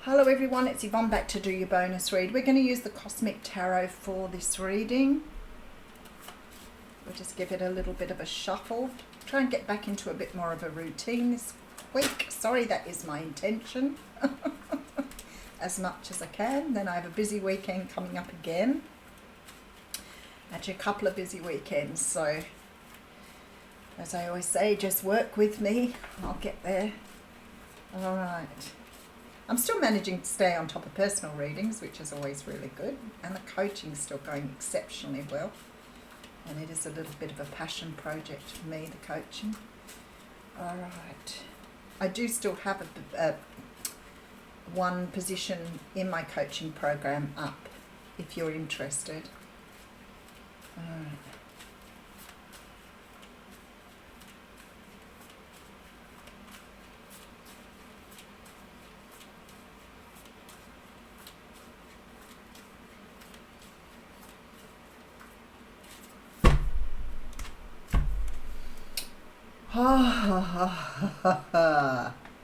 Hello everyone, it's Yvonne back to do your bonus read. We're going to use the Cosmic Tarot for this reading. We'll just give it a little bit of a shuffle. Try and get back into a bit more of a routine this week. Sorry, that is my intention. As much as I can. Then I have a busy weekend coming up again. Actually, a couple of busy weekends. So, as I always say, just work with me. I'll get there. All right. I'm still managing to stay on top of personal readings, which is always really good. And the coaching is still going exceptionally well. And it is a little bit of a passion project for me, the coaching. All right. I do still have one position in my coaching program up, if you're interested. All right.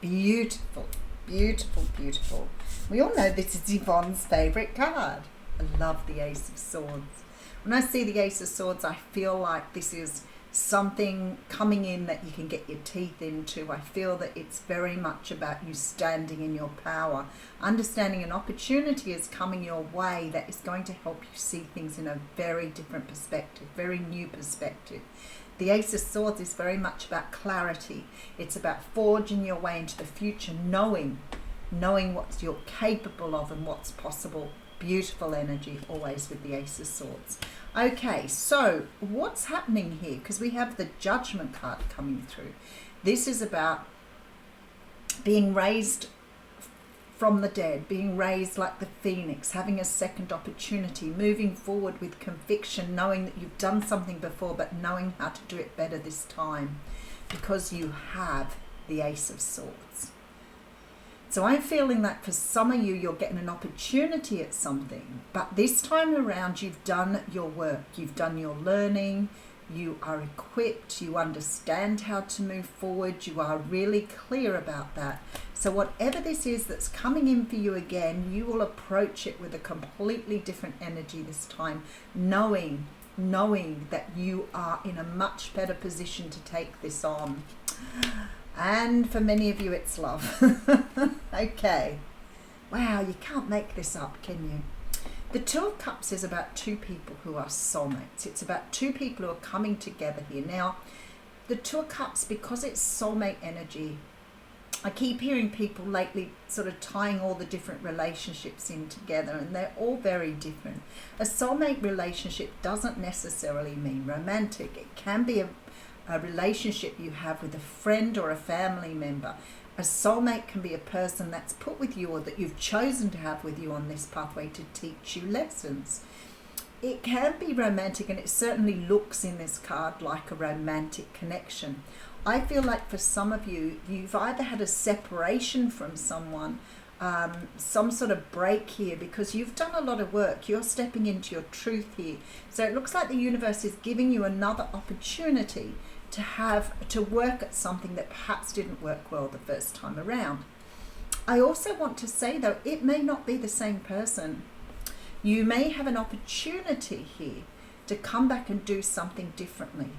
Beautiful, beautiful, beautiful. We all know this is Yvonne's favourite card. I love the Ace of Swords. When I see the Ace of Swords, I feel like this is something coming in that you can get your teeth into. I feel that it's very much about you standing in your power, understanding an opportunity is coming your way that is going to help you see things in a very different perspective, very new perspective. The Ace of Swords is very much about clarity. It's about forging your way into the future, knowing what you're capable of and what's possible. Beautiful energy always with the Ace of Swords. Okay, so what's happening here? Because we have the Judgment card coming through. This is about being raised from the dead, being raised like the phoenix, having a second opportunity, moving forward with conviction, knowing that you've done something before, but knowing how to do it better this time because you have the Ace of Swords. So I'm feeling that for some of you, you're getting an opportunity at something, but this time around, you've done your work, you've done your learning, you are equipped, you understand how to move forward, you are really clear about that. So whatever this is that's coming in for you again, you will approach it with a completely different energy this time, knowing that you are in a much better position to take this on. And for many of you, it's love. Okay. Wow, you can't make this up, can you? The Two of Cups is about two people who are soulmates. It's about two people who are coming together here. Now, the Two of Cups, because it's soulmate energy, I keep hearing people lately sort of tying all the different relationships in together, and they're all very different. A soulmate relationship doesn't necessarily mean romantic. It can be a relationship you have with a friend or a family member. A soulmate can be a person that's put with you or that you've chosen to have with you on this pathway to teach you lessons. It can be romantic, and it certainly looks in this card like a romantic connection. I feel like for some of you, you've either had a separation from someone, some sort of break here, because you've done a lot of work. You're stepping into your truth here. So it looks like the universe is giving you another opportunity to work at something that perhaps didn't work well the first time around. I also want to say, though, it may not be the same person. You may have an opportunity here to come back and do something differently.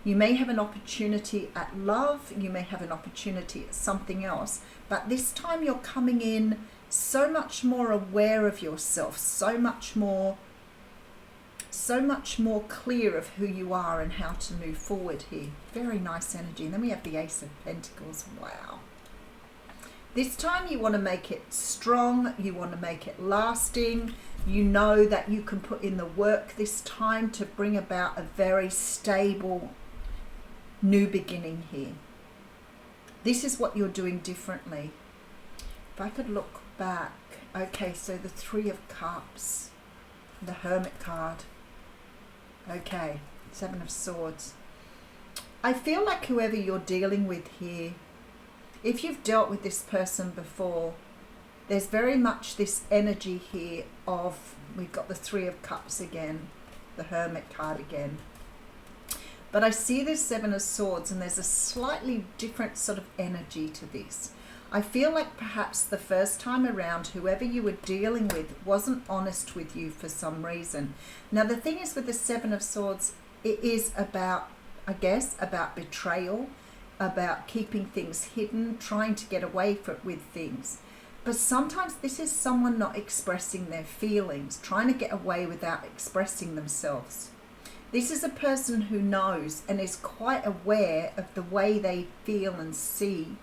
You may have an opportunity at love, you may have an opportunity at something else, but this time you're coming in so much more aware of yourself, so much more clear of who you are and how to move forward here. Very nice energy. And then we have the Ace of Pentacles. Wow. This time you want to make it strong, you want to make it lasting. You know that you can put in the work this time to bring about a very stable new beginning here. This is what you're doing differently. If I could look back. Okay, so the Three of Cups, the Hermit card. Okay, Seven of Swords. I feel like whoever you're dealing with here, if you've dealt with this person before, there's very much this energy here of, we've got the Three of Cups again, the Hermit card again. But I see this Seven of Swords, and there's a slightly different sort of energy to this. I feel like perhaps the first time around, whoever you were dealing with wasn't honest with you for some reason. Now, the thing is with the Seven of Swords, it is about, I guess, about betrayal, about keeping things hidden, trying to get away with things. But sometimes this is someone not expressing their feelings, trying to get away without expressing themselves. This is a person who knows and is quite aware of the way they feel and see,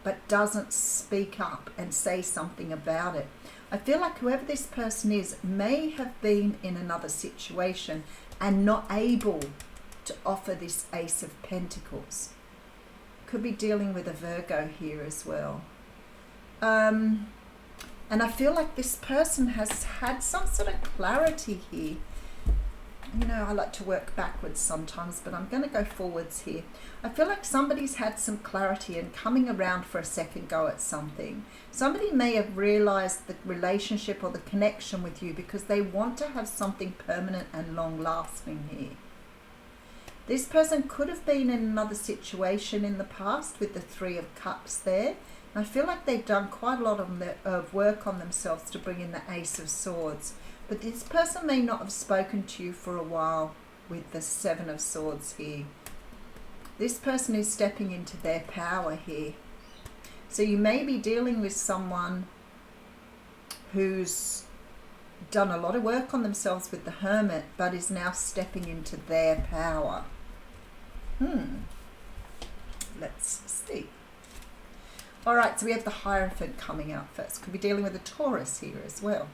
but doesn't speak up and say something about it. I feel like whoever this person is may have been in another situation and not able to offer this Ace of Pentacles. Could be dealing with a Virgo here as well. And I feel like this person has had some sort of clarity here. You know, I like to work backwards sometimes, but I'm going to go forwards here. I feel like somebody's had some clarity and coming around for a second go at something. Somebody may have realized the relationship or the connection with you because they want to have something permanent and long lasting here. This person could have been in another situation in the past with the Three of Cups there. And I feel like they've done quite a lot of work on themselves to bring in the Ace of Swords. But this person may not have spoken to you for a while with the Seven of Swords here. This person is stepping into their power here. So you may be dealing with someone who's done a lot of work on themselves with the Hermit, but is now stepping into their power. Let's see. All right, so we have the Hierophant coming out first. Could be dealing with a Taurus here as well.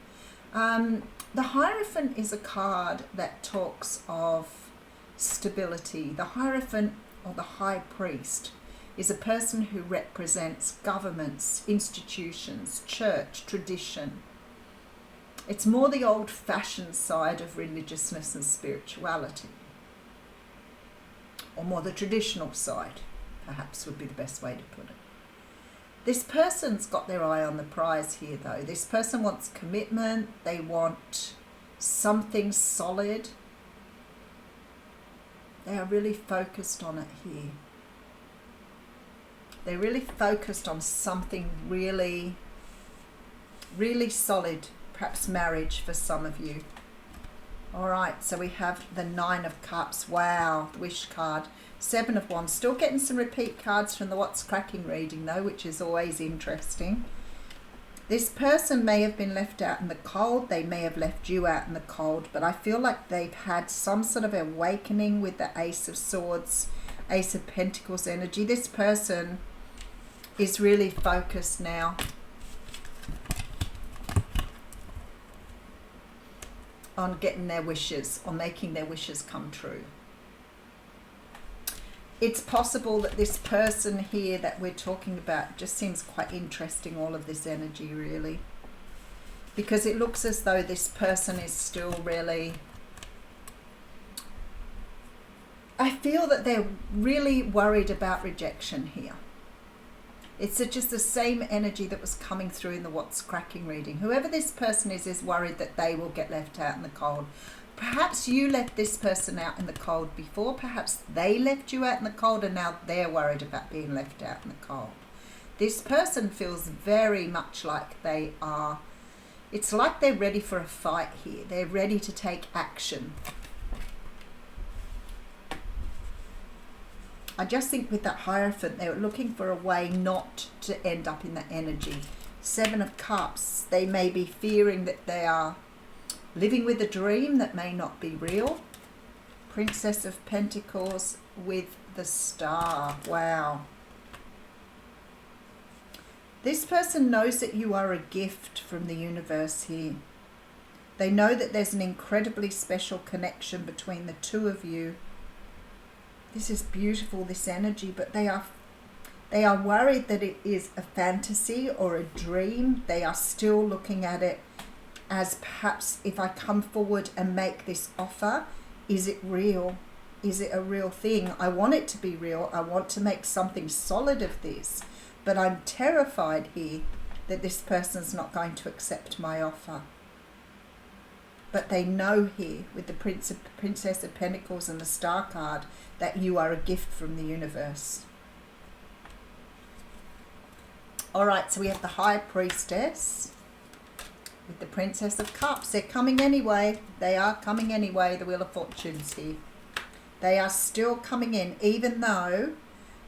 The Hierophant is a card that talks of stability. The Hierophant, or the High Priest, is a person who represents governments, institutions, church, tradition. It's more the old-fashioned side of religiousness and spirituality. Or more the traditional side, perhaps would be the best way to put it. This person's got their eye on the prize here, though. This person wants commitment. They want something solid. They are really focused on it here. They're really focused on something really, really solid. Perhaps marriage for some of you. All right, so we have the Nine of Cups. Wow, the Wish card. Seven of Wands. Still getting some repeat cards from the What's Cracking reading, though, which is always interesting. This person may have been left out in the cold. They may have left you out in the cold, but I feel like they've had some sort of awakening with the Ace of Swords, Ace of Pentacles energy. This person is really focused now on getting their wishes, or making their wishes come true. It's possible that this person here that we're talking about just seems quite interesting, all of this energy really. Because it looks as though this person is still really... I feel that they're really worried about rejection here. It's just the same energy that was coming through in the What's Cracking reading. Whoever this person is worried that they will get left out in the cold. Perhaps you left this person out in the cold before. Perhaps they left you out in the cold and now they're worried about being left out in the cold. This person feels very much like they are... It's like they're ready for a fight here. They're ready to take action. I just think with that Hierophant, they were looking for a way not to end up in that energy. Seven of Cups, they may be fearing that they are living with a dream that may not be real. Princess of Pentacles with the Star. Wow. This person knows that you are a gift from the universe here. They know that there's an incredibly special connection between the two of you. This is beautiful, this energy, but they are worried that it is a fantasy or a dream. They are still looking at it as perhaps if I come forward and make this offer, is it real? Is it a real thing? I want it to be real. I want to make something solid of this, but I'm terrified here that this person's not going to accept my offer. But they know here with the Princess of Pentacles and the Star card that you are a gift from the universe. All right, so we have the High Priestess with the Princess of Cups. They're coming anyway. They are coming anyway, the Wheel of Fortune's here. They are still coming in, even though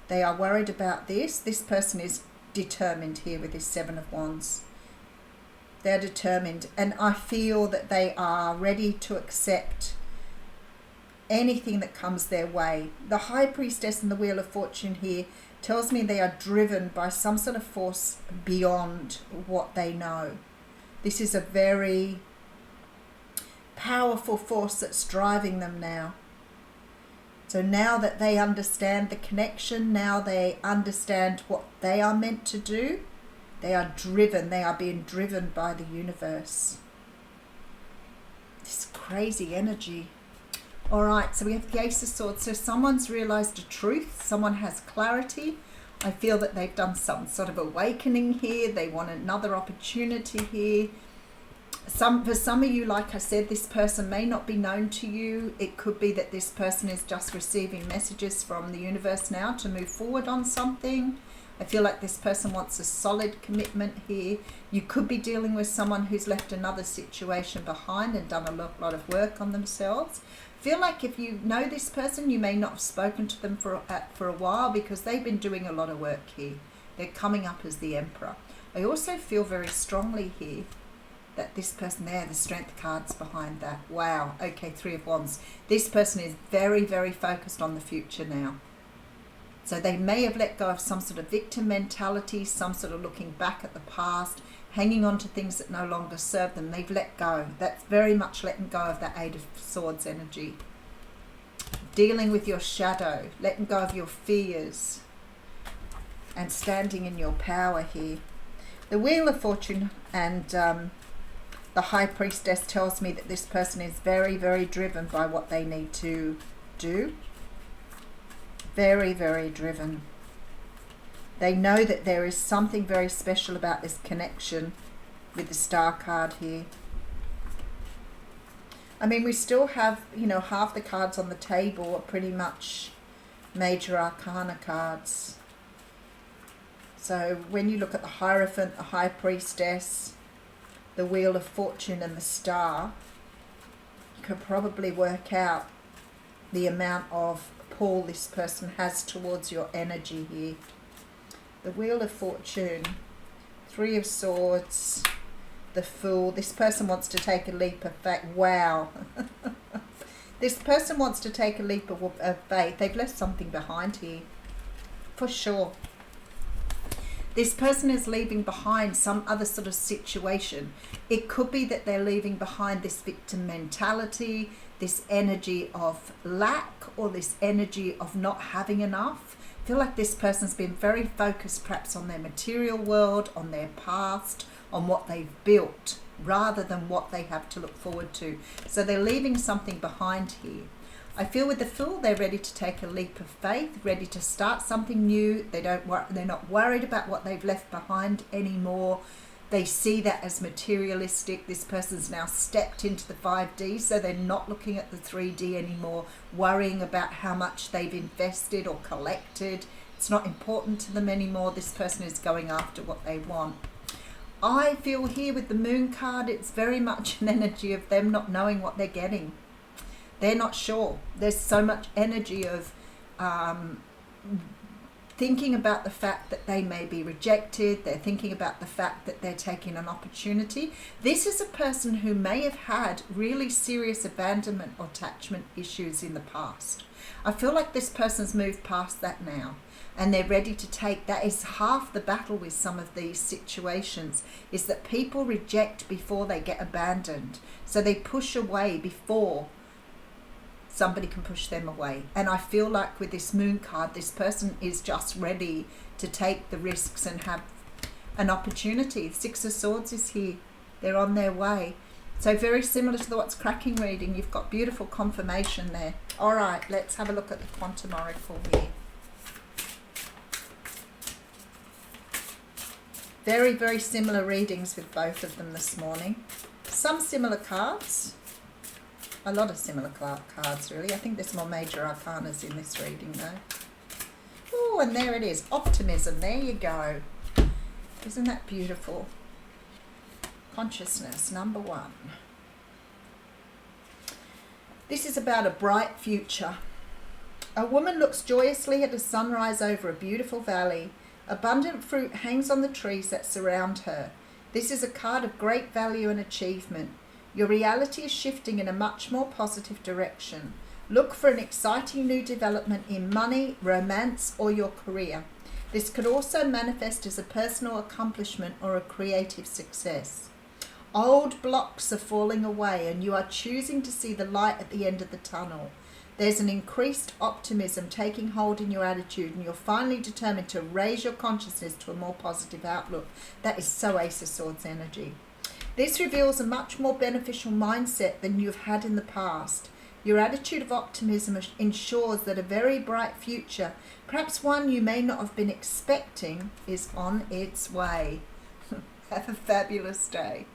they are worried about this. This person is determined here with this Seven of Wands. They're determined, and I feel that they are ready to accept anything that comes their way. The High Priestess and the Wheel of Fortune here tells me they are driven by some sort of force beyond what they know. This is a very powerful force that's driving them now. So now that they understand the connection, now they understand what they are meant to do, they are driven, they are being driven by the universe. This crazy energy. All right, so we have the Ace of Swords. So someone's realized a truth, someone has clarity. I feel that they've done some sort of awakening here. They want another opportunity here. For some of you, like I said, this person may not be known to you. It could be that this person is just receiving messages from the universe now to move forward on something. I feel like this person wants a solid commitment here. You could be dealing with someone who's left another situation behind and done a lot of work on themselves. I feel like if you know this person, you may not have spoken to them for a while because they've been doing a lot of work here. They're coming up as the Emperor. I also feel very strongly here that this person there, the Strength card's behind that. Wow. Okay, Three of Wands. This person is very, very focused on the future now. So they may have let go of some sort of victim mentality, some sort of looking back at the past, hanging on to things that no longer serve them. They've let go. That's very much letting go of that Eight of Swords energy. Dealing with your shadow, letting go of your fears, and standing in your power here. The Wheel of Fortune and the High Priestess tells me that this person is very, very driven by what they need to do. Very, very driven. They know that there is something very special about this connection with the Star card here. I mean, we still have, you know, half the cards on the table are pretty much major arcana cards. So when you look at the Hierophant, the High Priestess, the Wheel of Fortune and the Star, you could probably work out the amount of pull this person has towards your energy here. The Wheel of Fortune, Three of Swords, the Fool. This person wants to take a leap of faith. Wow. This person wants to take a leap of faith. They've left something behind here, for sure. This person is leaving behind some other sort of situation. It could be that they're leaving behind this victim mentality, this energy of lack, or this energy of not having enough. I feel like this person's been very focused perhaps on their material world, on their past, on what they've built, rather than what they have to look forward to. So they're leaving something behind here. I feel with the Fool, they're ready to take a leap of faith, ready to start something new. They're not worried about what they've left behind anymore. They see that as materialistic. This person's now stepped into the 5D, so they're not looking at the 3D anymore, worrying about how much they've invested or collected. It's not important to them anymore. This person is going after what they want. I feel here with the Moon card, it's very much an energy of them not knowing what they're getting. They're not sure. There's so much energy of thinking about the fact that they may be rejected. They're thinking about the fact that they're taking an opportunity. This is a person who may have had really serious abandonment or attachment issues in the past. I feel like this person's moved past that now, and they're ready to take. That is half the battle with some of these situations, is that people reject before they get abandoned. So they push away before somebody can push them away. And I feel like with this Moon card, this person is just ready to take the risks and have an opportunity. Six of Swords is here. They're on their way. So very similar to the What's Cracking reading. You've got beautiful confirmation there. All right, let's have a look at the Quantum Oracle here. Very, very similar readings with both of them this morning. Some similar cards. A lot of similar cards, really. I think there's more major arcanas in this reading, though. Oh, and there it is. Optimism. There you go. Isn't that beautiful? Consciousness, number 1. This is about a bright future. A woman looks joyously at a sunrise over a beautiful valley. Abundant fruit hangs on the trees that surround her. This is a card of great value and achievement. Your reality is shifting in a much more positive direction. Look for an exciting new development in money, romance, or your career. This could also manifest as a personal accomplishment or a creative success. Old blocks are falling away and you are choosing to see the light at the end of the tunnel. There's an increased optimism taking hold in your attitude and you're finally determined to raise your consciousness to a more positive outlook. That is so Ace of Swords energy. This reveals a much more beneficial mindset than you've had in the past. Your attitude of optimism ensures that a very bright future, perhaps one you may not have been expecting, is on its way. Have a fabulous day.